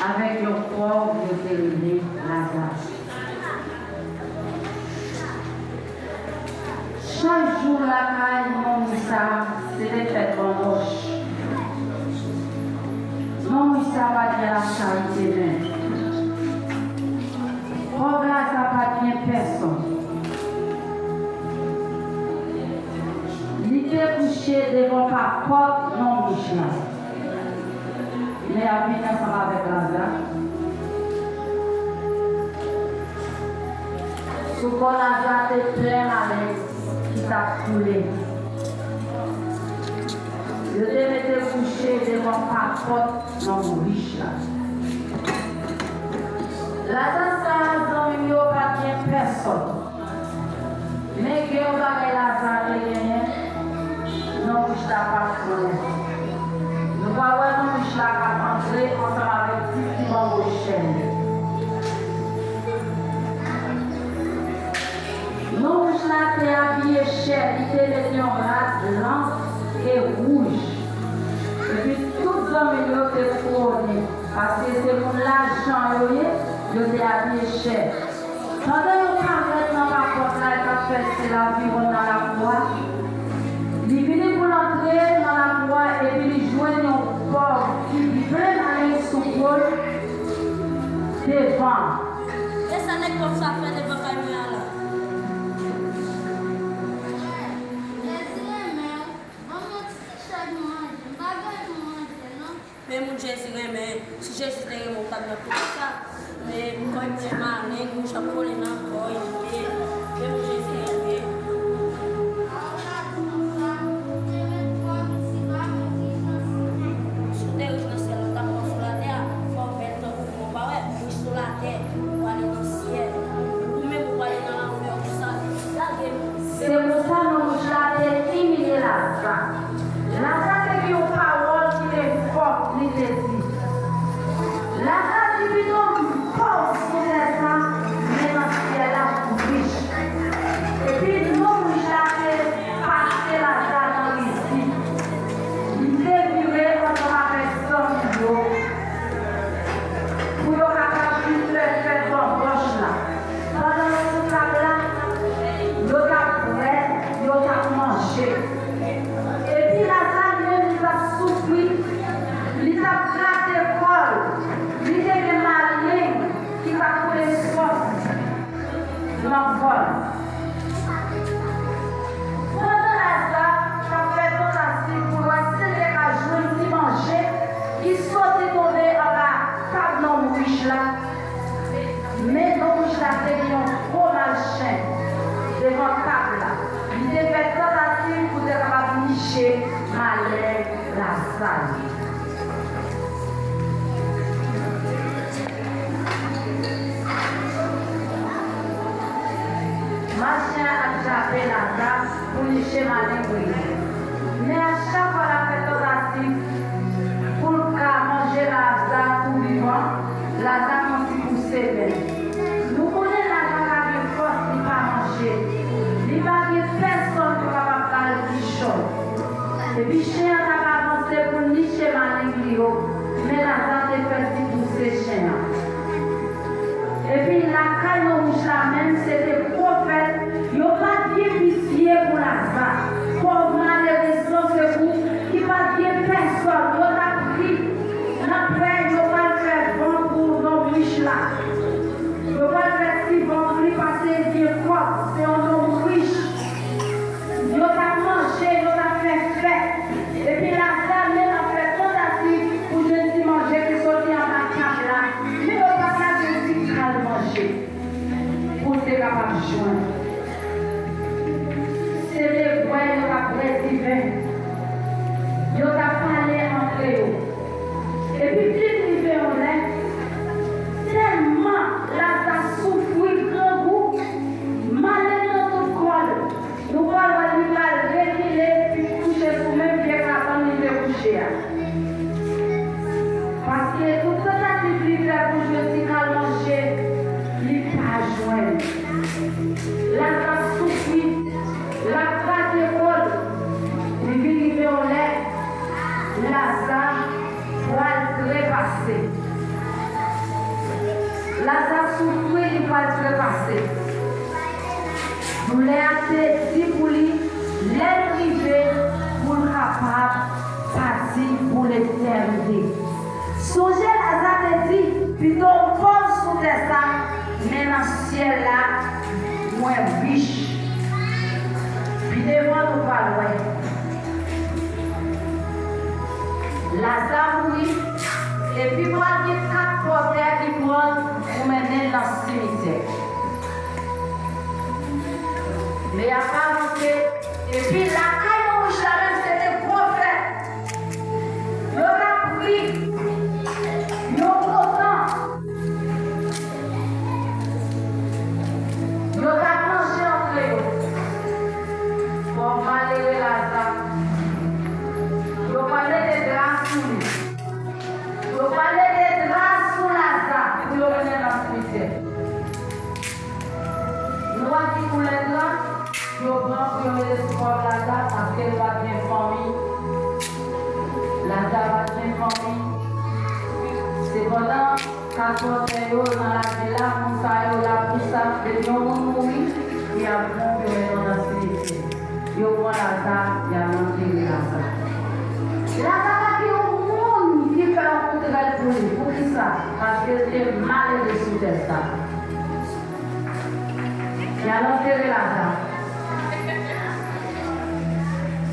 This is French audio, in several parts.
avec le corps de élevé Lazare. Chaque jour, la caille, mon Moussa, c'était fait en roche. Mon Moussa va dire la charité. Pauvre Lazare pas bien personne. Il était couché devant la porte non bouche là. Il est habité ensemble avec Lazare. Souvent Lazare était plein avec qui t'a coulé. Il était couché devant la porte non bouche là. Lazare dans le milieu pas bien personne. Mais que on va Lazare gagner. Non, je ne pas fait. Nous voyons que je l'ai entré ensemble avec tout le monde au chêne. Nous, je l'ai habillé cher, il était les rat blanc et rouge. Et puis, tous les hommes étaient fournis. Parce que c'est pour l'argent, ils étaient habillés cher. Pendant que nous parlons dans la porte, là, c'est la vie dans la voie. Il vient pour entrer dans la voie et puis il joint un pauvre qui veut aller sous l'épaule devant. Et ça n'est comme ça fait devant la lumière là. Mais mon Jésus, mais si Jésus était mon père, ça, mais quand il m'a marre, je suis pour les enfants, mais mon Jésus, c'est pour ça que nous avons éliminé Lazare. Lazare c'est une parole qui est forte, qui est dit. Lazare dit plutôt force pour les gens, mais dans ce qui est là, riche. Et puis nous avons passé Lazare dans l'ici. Il est viré quand on a fait son niveau. Pour le capable de faire bon roche là. Pendant ce temps-là, il a mangé. Et puis Lazare même il a souffert, il a gratté fort, il était malin, il a coulé soif. L'envol. Pendant Lazare, a fait ton assis pour essayer à jouer, il mangeait, il sautait tomber à la table non riche là. Mais non riche là, c'est un gros machin devant la table là. Il devait faire tentative pour être capable de nicher malais la salle. Machin a jappé la table pour nicher malais brisé. Mais à chaque fois la fait tentative pour manger la salle pour vivant, la salle continue pour s'aider. Nous connaissons la salle qui est force de ne pas manger. Il n'y a personne qui va faire le bichon. Le bichon a avancé pour nicher ma lingue, mais la date est faite pour ces chiens. Et puis la caille rouge là même, c'était prophète. Il n'y a pas bien pitié pour la date. Pour malheureusement, c'est vous qui ne pas bien personne. Il y a pris, la paix, il n'y a pas le faire bon pour nos riches là. Il n'y a pas le faire si bon pour lui passer bien quoi. C'est un homme riche. Il a mangé, il a fait fête. Et puis la dame, elle a fait tentative pour je manger qui sortit en ma cave là. Mais il n'a pas fait de manger pour être capable de joindre. C'est les voix, il a pris divin. Il a parlé entre eux. Et puis, plus divin on est, tellement la dame souffrit grand goût, malin dans tout corps. Nous allons lui réguler puis coucher sous même pied quand on est couché. Parce que tout ça qui fait pour je dis qu'à manger, il n'est pas joint. La grâce souffrit, la grâce épaule, il vient au lait, Lazare va le trépasser. Lazare souffre, il va se passer. Nous l'avons dit pour lui, l'être pour capable partir pour l'éternité. Songez Lazare dit, plutôt pauvre sous terre ça, mais dans le ciel là, moins riche. Puis devant nous pas loin. Lazare oui, et puis moi j'ai 4 porteurs qui prennent pour mener dans le cimetière. Mais il n'y a pas avancé. Et puis la caille où je l'avais, c'était prophète. Il a pris, il a content. Il a mangé entre eux. Pour malheureux Lazare. Il a parlé de grâce sur lui. Il a parlé de grâce sur Lazare. Pour le mener dans le cimetière. Nous avons dit pour les grâces. Je prends pour l'espoir Lazare parce qu'elle va bien famille. Lazare va bien famille. C'est pendant 4 ans dans la villa, on s'est la poussa, et on mourit, et après on est dans la cité. Je prends Lazare, il y a l'entrée Lazare. Lazare qui est au monde qui fait un coup de balle pour lui. Pour qui ça? Parce qu'elle est malheureuse sous ça. Il y a l'entrée Lazare.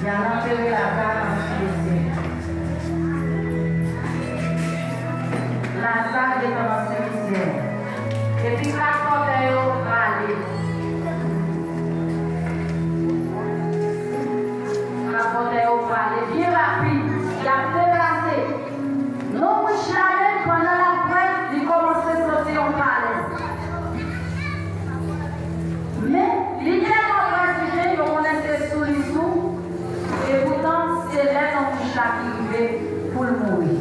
Il y a l'enterré Lazare dans le cimetière. Lazare est dans le cimetière. Et puis 4 porteurs vont aller. 4 porteurs vont aller. Bien rapide. Il a déplacé. Non, Michelin, pendant la presse, il commence à sortir en palais. Mais, l'idée de préciser, il connaissait sous les sous. Et pourtant, c'est l'aide en bouche qui arrive pour le mourir.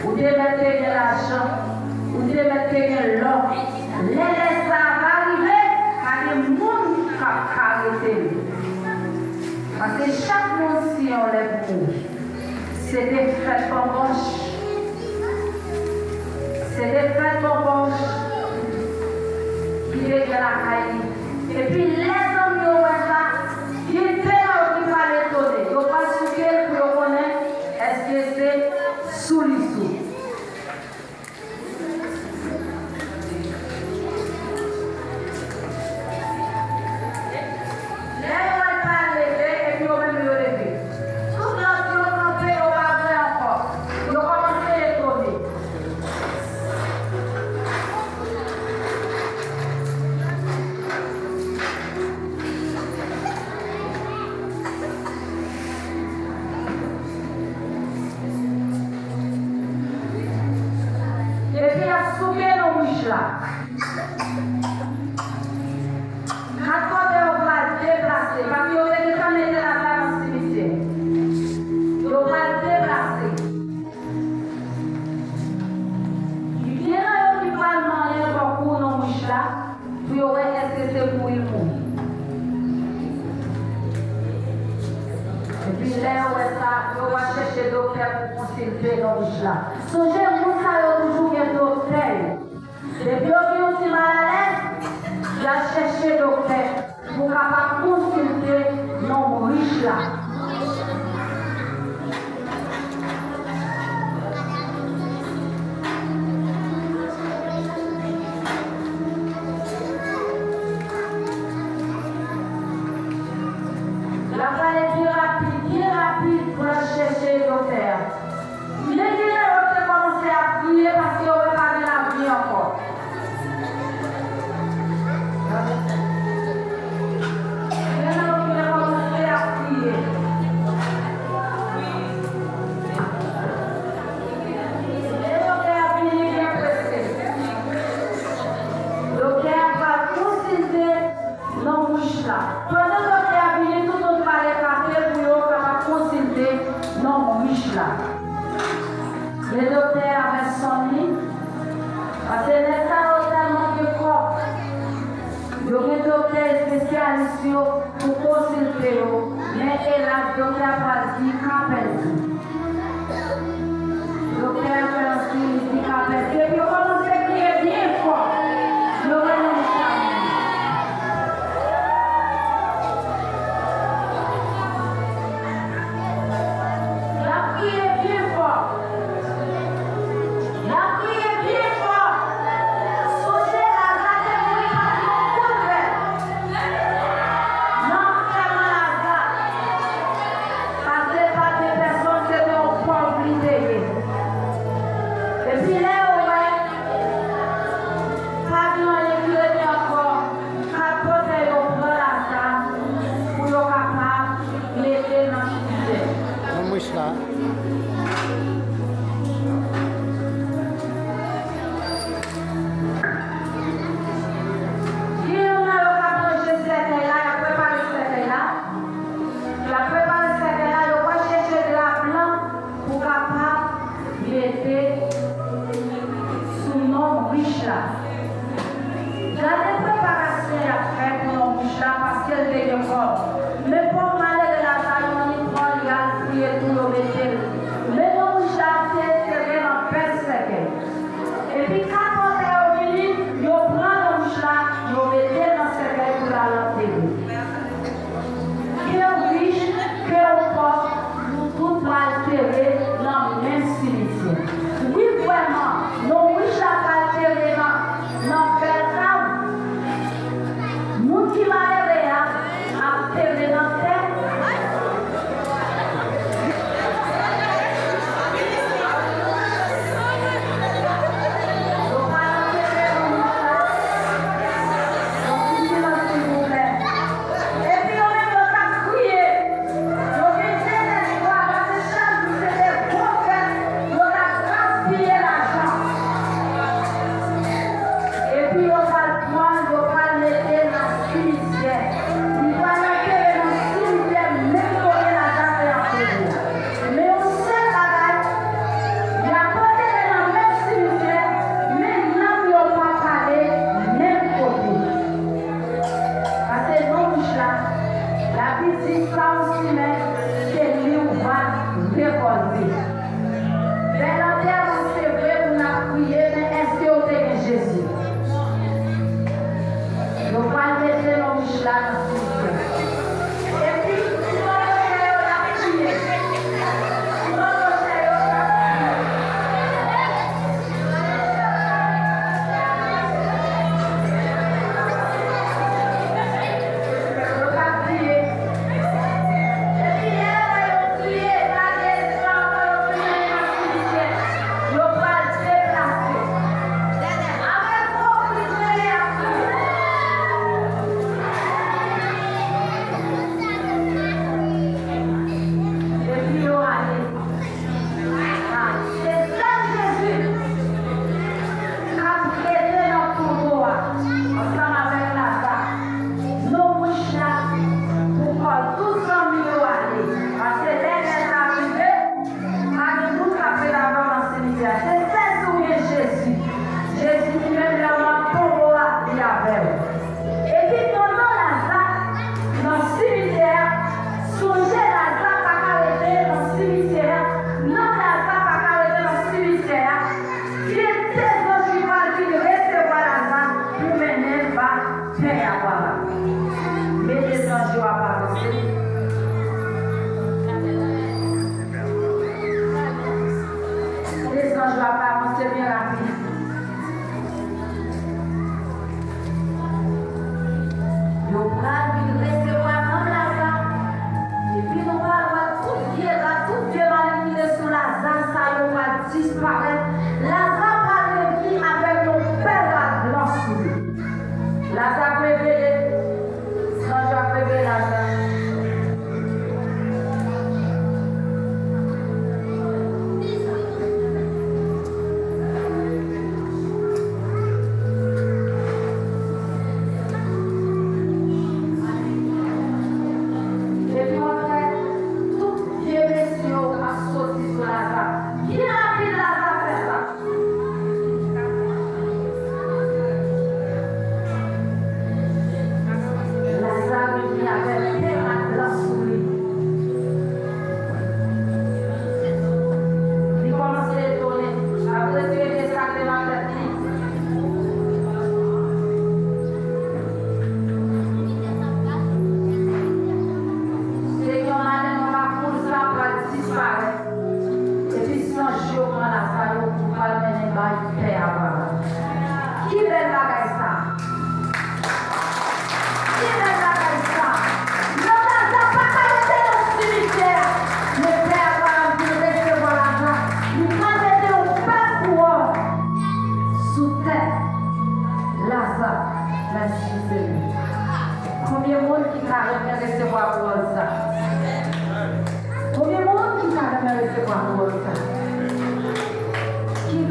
Vous devez mettre l'argent, vous devez mettre l'or. Les ça va arriver à des gens qui arrêtent. Parce que chaque monde, si on lève pour, c'est des fêtes en poche. C'est des fêtes en poche qui viennent de la caille. Et puis, les hommes qui ont ça, ils ne pas l'étonner. Ils ne pas soucier pour connaître est-ce que c'est sous l'issue. Là, on va pas lever et puis on va me lever. Tout le monde qui a campé, on va aller encore. On va commencer à l'étonner. Songez, vous savez toujours qu'il y a docteur. Depuis que vous êtes mal à l'aise, il a cherché docteur pour capable consulter nos riches là. La fallait bien rapide pour la chercher docteur. Les gens ont commencé à prier parce qu'ils n'ont pas de la vie encore. Les gens ont commencé à prier. Les gens ont prié bien pressé. Donc, il va consulter nos mouches là. Pendant que il a prié, tout le monde va les faire pour consulter nos mouches là. Le docteur avait son lit, parce que les salles ont tellement de corps. Donc le docteur est spécialiste pour consulter, mais hélas, le docteur va dire qu'appelle. Le docteur fait un signe, il dit qu'appelle. Et puis on commence à prier bien puis là, ouais, pas de l'écrire encore, quand côté on prend la table, pour être capable de laisser dans le sujet. Non, moi, je suis là. Mais pour m'aller de la salle, on y prend le gars, puis tout le métier. Mais non, c'est vraiment persécuté. Et puis quand on est venu, on prend le mouchard, on met dans ce cercueil pour la lancer. Que riche, que pauvre, nous tous altérés dans le même cimetière. Oui, vraiment, nos mouchards altérés dans le bel camp. Nous qui m'avons altérés dans la terre.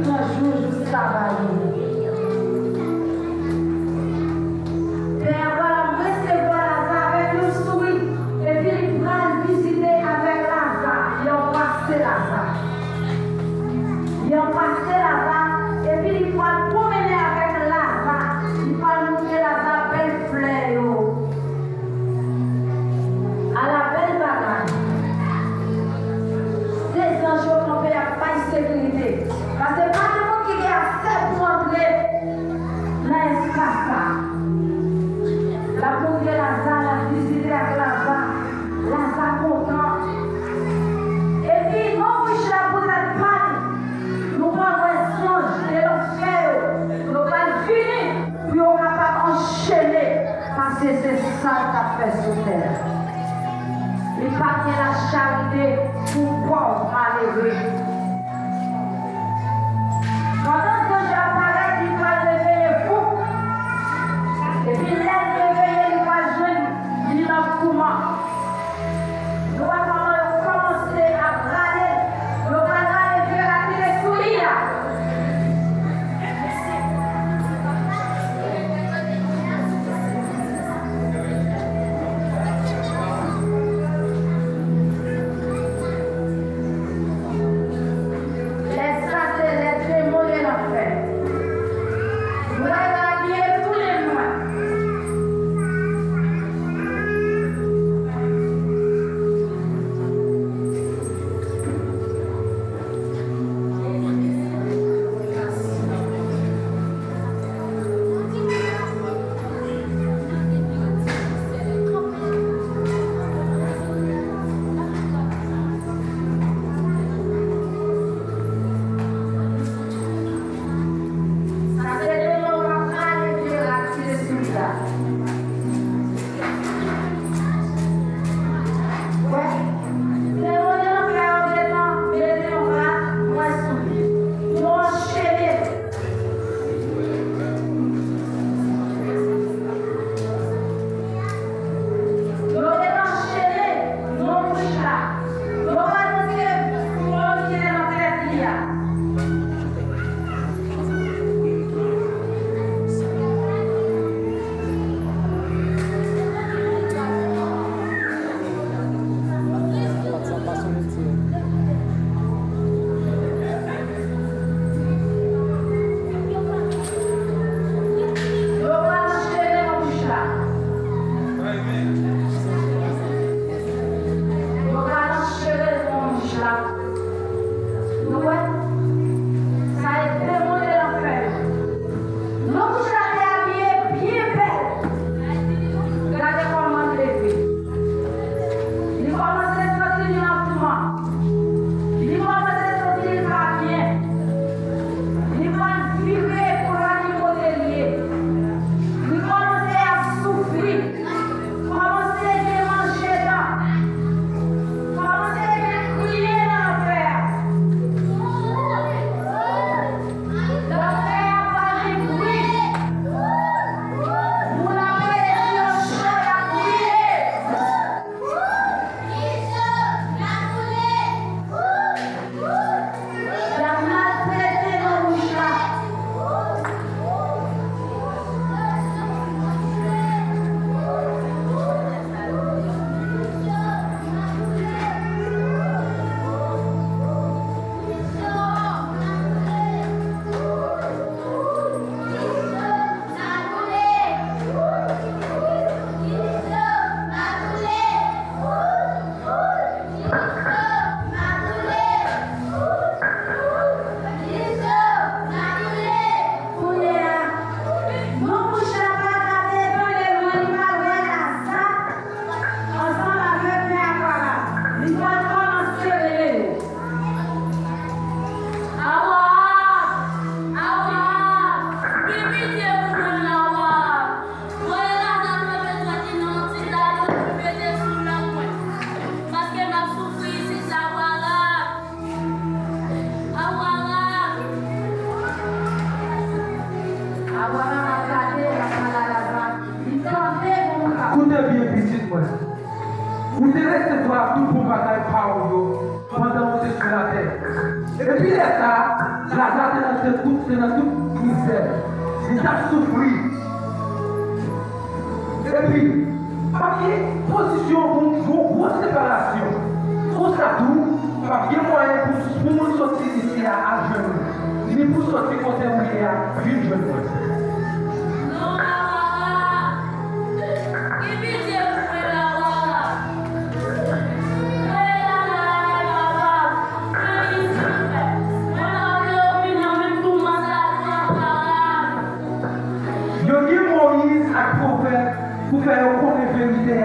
prend jour jusqu'à travailler. Père, voilà, recevoir Lazare avec le sourire. Et puis il prend visiter avec Lazare. Il a passé Lazare. Il a passé Lazare. Et puis il va promener avec Lazare. Il va montrer Lazare belle fleur. À la belle bagaille. Ces anges n'ont pas sécurité. Parce que pas de monde qui est assez pour entrer dans l'espace. La pour Lazare, la visiter avec Lazare. Lazare content. Et puis, non, oui, je la pour cette panne. Nous prenons un songe et l'enfer. Nous allons finir. Puis on va pas enchaîner. Parce que c'est ça qu'a fait sur terre. Il partit la charité pour pauvres malheureux. Pendant que j'apparais, il va réveiller fou. Et puis l'aide réveillé, il va jeune, il est dans le comment. Nous allons commencer à brader. Nous allons aller vers la sourire. Vous devez rester toi tout pour bataille par pendant que vous êtes sur la terre. Et puis, là, Lazare était dans toute misère. Il a souffert. Et puis, papier, position pour grosse séparation. Pour ça tout, papier moyen pour nous sortir ici à jeune. Ni pour sortir côté où il y a une jeune. Non, maman. Qui vit Dieu pour faire la voix? Yo dit Moïse à prophète pour faire connaître la vérité.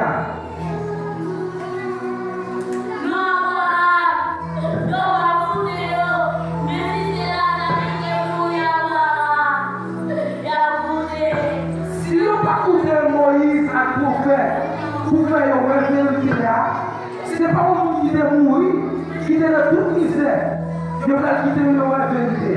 Si on pas écouté Moïse à prophète pour faire la vérité, ce n'est pas un monde qui est mort, qui est dans toute misère. Il va quitter la vérité.